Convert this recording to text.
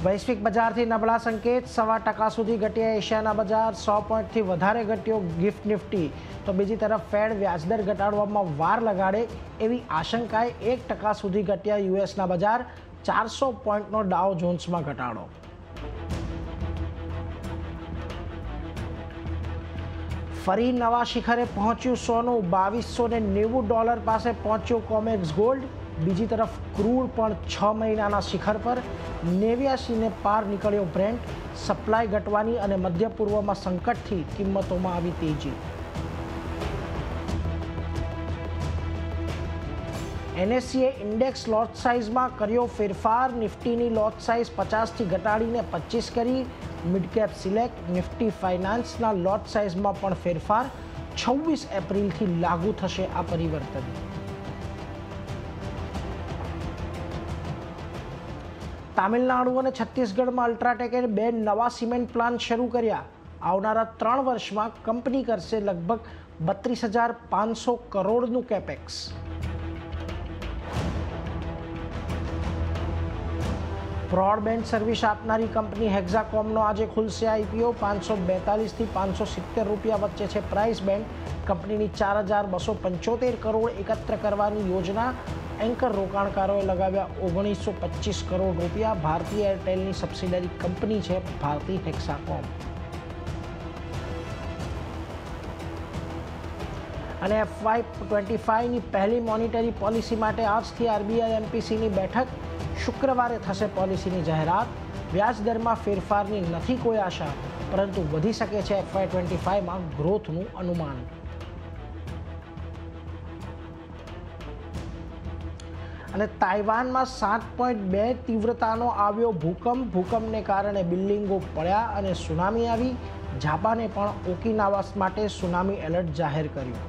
વૈશ્વિક બજારથી નબળા સંકેત, 1.25% સુધી ઘટ્યા એશિયાના બજાર, 100 પોઈન્ટથી વધારે ઘટ્યો ગિફ્ટ નિફ્ટી. તો બીજી તરફ ફેડ વ્યાજદર ઘટાડવામાં વાર લગાડે એવી આશંકાએ 1% સુધી ઘટ્યા યુએસના બજાર, 400 પોઈન્ટનો ડાઉ જોન્સમાં ઘટાડો. ફરી નવા શિખરે પહોંચ્યું સોનું, $2290 પાસે પહોંચ્યું કોમેક્સ ગોલ્ડ. બીજી તરફ ક્રૂડ પણ 6 મહિનાના શિખર પર, 89 પાર નીકળ્યો બ્રેન્ટ. સપ્લાય ઘટવાની અને મધ્ય પૂર્વમાં સંકટથી કિંમતોમાં આવી તેજી. NSE ઇન્ડેક્સ લોટ સાઇઝમાં કર્યો ફેરફાર, નિફ્ટીની લોટ સાઇઝ 50થી ઘટાડીને 25 કરી. મિડ કેપ સિલેક્ટ, નિફ્ટી ફાઇનાન્સના લોટ સાઇઝમાં પણ ફેરફાર, 26 એપ્રિલથી લાગુ થશે આ પરિવર્તન. તામિલનાડુ અને છત્તીસગઢમાં અલ્ટ્રાટેકે 2 નવા સિમેન્ટ પ્લાન્ટ શરૂ કર્યા. આવનારા 3 વર્ષમાં કંપની કરશે લગભગ 32,500 કરોડનું કેપેક્સ. બ્રોડબેન્ડ સર્વિસ આપનારી કંપની હેક્ઝાકોમનો આજે ખુલશે IPO. 542થી ₹570 વચ્ચે છે પ્રાઇસ બેન્ડ. કંપનીની 4,275 કરોડ એકત્ર કરવાની યોજના. એન્કર રોકાણકારોએ લગાવ્યા ₹1925 કરોડ. ભારતીય એરટેલની સબસિડરી કંપની છે ભારતી હેક્સાકોમ. અને FY25ની પહેલી મોનિટરી પોલિસી માટે આજથી RBI MPCની બેઠક. શુક્રવારે થશે પોલિસીની જાહેરાત. વ્યાજ દરમાં ફેરફારની નથી કોઈ આશા, પરંતુ વધી શકે છે FY25માં ગ્રોથનું અનુમાન. અને તાઇવાનમાં 7.2 તીવ્રતાનો આવ્યો ભૂકંપ. ભૂકંપને કારણે બિલ્ડિંગો પડ્યા અને સુનામી આવી. જાપાને પણ ઓકિનાવા માટે સુનામી એલર્ટ જાહેર કર્યું.